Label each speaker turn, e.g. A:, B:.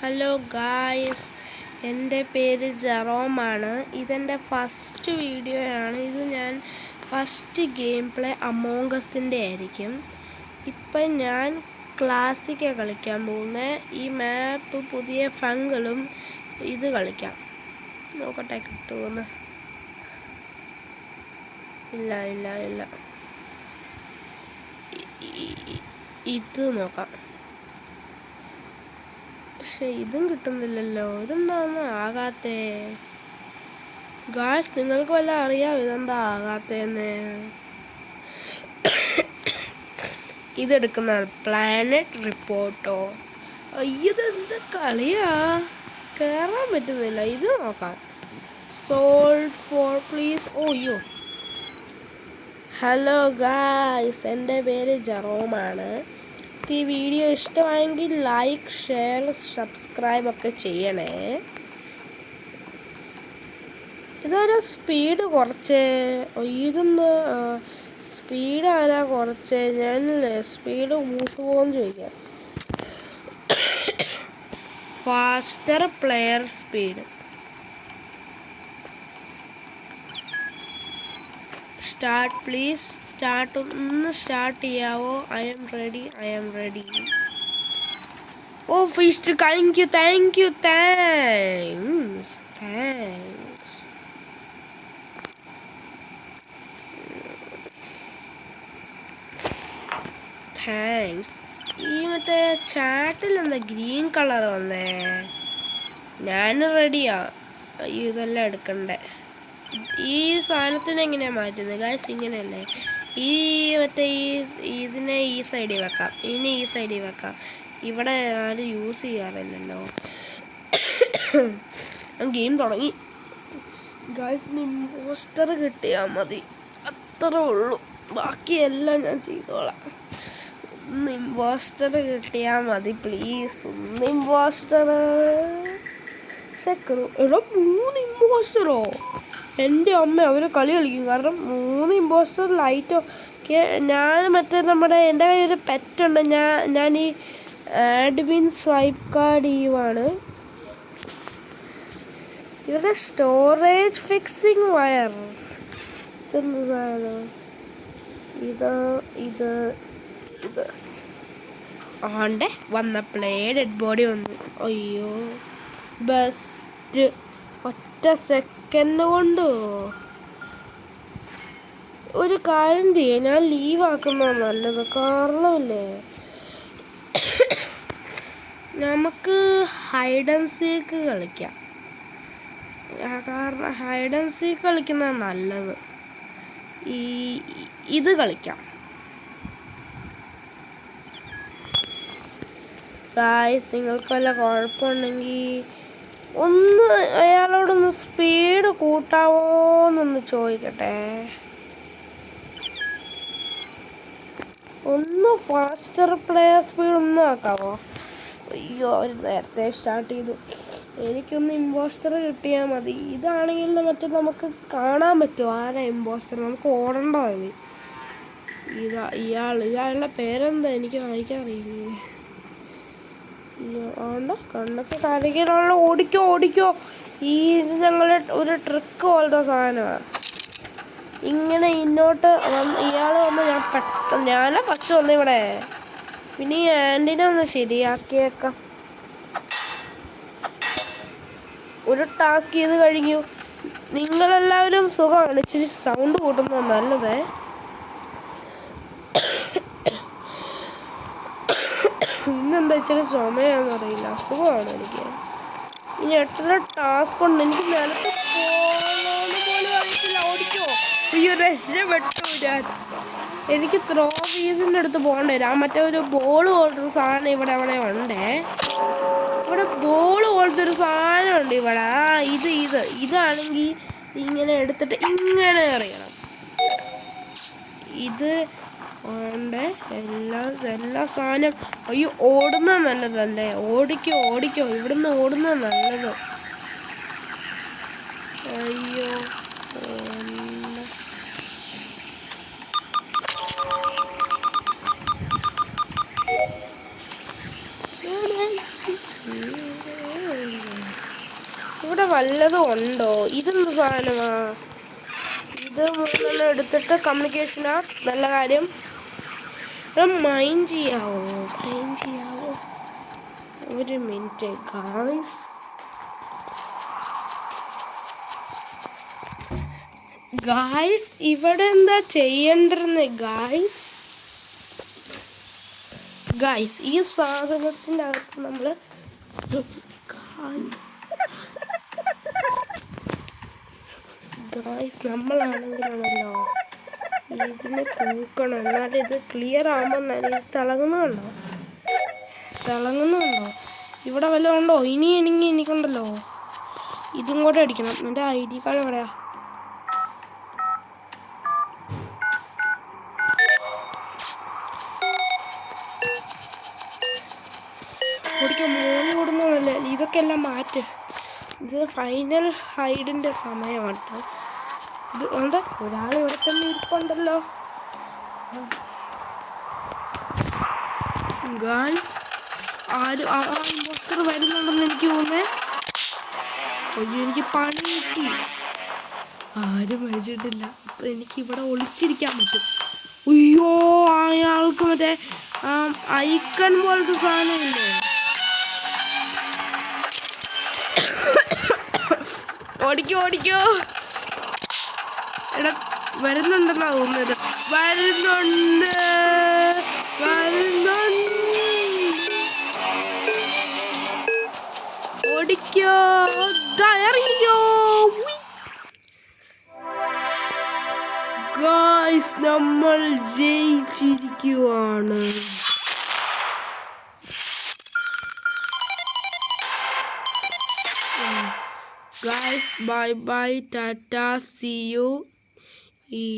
A: Hello guys, എൻ്റെ പേര് ജെറോമാണ്. ഇതെൻ്റെ ഫസ്റ്റ് വീഡിയോ ആണ്. ഇത് ഞാൻ ഫസ്റ്റ് ഗെയിം പ്ലേ അമോങ് അസിൻ്റെ ആയിരിക്കും. ഇപ്പം ഞാൻ ക്ലാസിക്കാണ് കളിക്കാൻ പോകുന്നത്. ഈ മാപ്പ് പുതിയ ഫംഗിളും ഇത് കളിക്കാം. നോക്കട്ടെ കിട്ടുമെന്ന്. ഇല്ല ഇത് നോക്കാം. പക്ഷെ ഇതും കിട്ടുന്നില്ലല്ലോ. ഇതെന്താന്ന് ആകാത്തേ? ഗായ്സ്, നിങ്ങൾക്ക് വല്ല അറിയാം ഇതെന്താ ആകാത്തേന്ന്? ഇതെടുക്കുന്നതാണ് പ്ലാനറ്റ് റിപ്പോർട്ടോ. ഇതെന്താ കളിയാ? കയറാൻ പറ്റുന്നില്ല. ഇത് നോക്കാം. Sold for please. ഓയ്യോ. ഹലോ ഗായ്സ്, എൻ്റെ പേര് ജെറോമാണ്. ഈ വീഡിയോ ഇഷ്ടമായെങ്കിൽ ലൈക്ക്, ഷെയർ, സബ്സ്ക്രൈബ് ഒക്കെ ചെയ്യണേ. ഇതൊരു സ്പീഡ് കുറച്ച്. ഇതൊന്ന് സ്പീഡ് ആരാ കുറച്ച്? ഞാനല്ലേ സ്പീഡ് കൂട്ടുപോകുമെന്ന് ചോദിക്കാം. Faster player speed. Start please. ഒന്ന് സ്റ്റാർട്ട് ചെയ്യാവോ? I'm ready. Oh first, thank you. Thanks. ഈ മറ്റേ ചാറ്റിൽ എന്താ ഗ്രീൻ കളർ വന്നേ? ഞാൻ റെഡിയാ. അയ്യോ, ഇതെല്ലാം എടുക്കണ്ടേ. ഈ സാധനത്തിന് എങ്ങനെയാണ് മാറ്റുന്നത് ഗായ്സ്? ഇങ്ങനെയല്ലേ? ഈ മറ്റേ ഇതിനെ ഈ സൈഡിൽ വെക്കാം, ഇനി ഈ സൈഡിൽ വെക്കാം. ഇവിടെ ആരും യൂസ് ചെയ്യാറില്ലല്ലോ. ഗെയിം തുടങ്ങി ഗായ്സ്. ഇമ്പോസ്റ്റർ കിട്ടിയാൽ മതി, അത്രേ ഉള്ളൂ. ബാക്കിയെല്ലാം ഞാൻ ചെയ്തോളാം. ഇമ്പോസ്റ്റർ കിട്ടിയാൽ മതി പ്ലീസ്. ഇമ്പോസ്റ്റർ. എടാ, 3 ഇമ്പോസ്റ്ററോ? എൻ്റെ അമ്മ, അവർ കളി കളിക്കും. കാരണം 3 ഇമ്പോസ്റ്റർ ലൈറ്റോ ഒക്കെ. ഞാൻ മറ്റേ എൻ്റെ കയ്യിൽ ഒരു പെറ്റുണ്ട്. ഞാൻ ഈ ആഡ്മിൻ സ്വൈപ്പ് കാർഡ് ചെയ്യുവാണ്. ഇവരുടെ സ്റ്റോറേജ് ഫിക്സിങ് വയർ. ഇതെന്ത് സാധനം? ഇത് ആണ്ടെ വന്നപ്പോഴേ ഡെഡ് ബോഡി വന്നു. അയ്യോ, ബെസ്റ്റ്. ഒറ്റ സെക്കൻഡ് കൊണ്ട്. ഒരു കാര്യം ചെയ്യാം, ഞാൻ ലീവാക്കുന്നതാണ് നല്ലത്. കാരണമില്ലേ, നമുക്ക് ഹൈഡ് ആൻഡ് സീക്ക് കളിക്കാം. കാരണം ഹൈഡ് ആൻഡ് സീക്ക് കളിക്കുന്നതാണ് നല്ലത്. ഇത് കളിക്കാം ഗായ്സ്. നിങ്ങൾക്ക് വല്ല കുഴപ്പമുണ്ടെങ്കിൽ ഒന്ന് അയാളോടൊന്ന് സ്പീഡ് കൂട്ടാവോന്നൊന്ന് ചോദിക്കട്ടെ. ഒന്ന് ഫാസ്റ്റർ പ്ലെയർ സ്പീഡ് ഒന്ന് ആക്കാവോ? അയ്യോ, അവർ നേരത്തെ സ്റ്റാർട്ട് ചെയ്തു. എനിക്കൊന്ന് ഇമ്പോസ്റ്റർ കിട്ടിയാൽ മതി. ഇതാണെങ്കിൽ മറ്റേ നമുക്ക് കാണാൻ പറ്റുമോ ആരാ ഇമ്പോസ്റ്റർ? നമുക്ക് ഓടേണ്ട മതി. ഇയാളുടെ പേരെന്താ? എനിക്ക് വായിക്കാൻ അറിയില്ലേ. കണ്ണൊക്കെ കരകിലുള്ള. ഓടിക്കോ. ഇത് ഞങ്ങളുടെ ഒരു ട്രിക്ക് പോലത്തെ സാധനമാണ്. ഇങ്ങനെ ഇന്നോട്ട് ഇയാൾ വന്ന് ഞാനാ ഫസ്റ്റ് വന്ന് ഇവിടെ. പിന്നെ ഈ ആൻറ്റിനെ ഒന്ന് ശരിയാക്കിയേക്കാം. ഒരു ടാസ്ക് ചെയ്ത് കഴിഞ്ഞു. നിങ്ങളെല്ലാവരും സുഖമാണ്. ഇച്ചിരി സൗണ്ട് കൂട്ടുന്നത് നല്ലതേ. ഇന്നെന്താ ഇച്ചിരി ചുമയാണെന്ന് അറിയില്ല, അസുഖമാണ് എനിക്ക്. ഇനി എത്ര ടാസ്ക് ഉണ്ട്. എനിക്ക് നിലത്ത് പോകണമെന്ന് പോലും അറിയത്തില്ല. ഓടിക്കോ. അയ്യോ, രക്ഷപ്പെട്ടു ഞാൻ. എനിക്ക് ത്രോ പീസിൻ്റെ അടുത്ത് പോകണ്ടേ. ഞാൻ മറ്റേ ഒരു ബോൾ പോലത്തെ സാധനം ഇവിടെ ഉണ്ടേ. ഇവിടെ ബോൾ പോലത്തെ ഒരു സാധനം ഉണ്ട് ഇവിടെ. ഇതാണെങ്കിൽ ഇങ്ങനെ എടുത്തിട്ട് ഇങ്ങനെ എറിയണം. ഇത് ഉണ്ട് എല്ലാ സാധനം. അയ്യോ, ഓടുന്നത് നല്ലതല്ലേ? ഓടിക്കോ. ഇവിടുന്ന് ഓടുന്നത് നല്ലത്. അയ്യോ, വല്ലതും ഉണ്ടോ? ഇതെന്ത് സാധനമാ? ഇത് മൂന്നെണ്ണം എടുത്തിട്ട് കമ്മ്യൂണിക്കേഷൻ ആർട്ട് നല്ല കാര്യം. മൈൻഡ് ചെയ്യാവോ? ഒരു മിനിറ്റ് ഗായ്സ് ഇവിടെ എന്താ ചെയ്യണ്ടിരുന്നേ? ഗായ്സ് ഈ സാധനത്തിൻ്റെ അകത്ത് നമ്മൾ നമ്മളാണെങ്കിലാണല്ലോ ഇതിനെ തൂക്കണം. എന്നാലും ഇത് ക്ലിയർ ആകുമ്പോൾ ഇത് തിളങ്ങുന്നുണ്ടോ? ഇവിടെ വല്ലതും ഉണ്ടോ? എനിക്കുണ്ടല്ലോ. ഇതും കൂടെ അടിക്കണം. എൻ്റെ ID കാർഡ് എവിടെയാ? മോളി ഓടുന്നതല്ലേ. ഇതൊക്കെ എല്ലാം മാറ്റ്. ഇത് ഫൈനൽ ഹൈഡിൻ്റെ സമയമാണ്. ഇത് എന്താ ഒരാൾ ഇവിടെ തന്നെ ഇരിപ്പുണ്ടല്ലോ. ഇമ്പോസ്റ്റർ വരുന്നുണ്ടെന്ന് എനിക്ക് തോന്നുന്നേ. എനിക്ക് പണി കിട്ടി. ആരും മരിച്ചിട്ടില്ല. ഇപ്പം എനിക്ക് ഇവിടെ ഒളിച്ചിരിക്കാൻ പറ്റും. അയ്യോ അയാൾക്ക് മറ്റേ ഐക്കൺ പോലത്തെ സാധനമില്ലേ? ഓടിക്കോ എടാ വരുന്നുണ്ടെന്നാ തോന്നുന്നത്. വരുന്നുണ്ട് ഓടിക്കോ ഇറങ്ങിക്കോ. ഗായ്സ് നമ്മൾ ജയിച്ചിരിക്കുവാണ്. Guys, bye bye, tata, see you.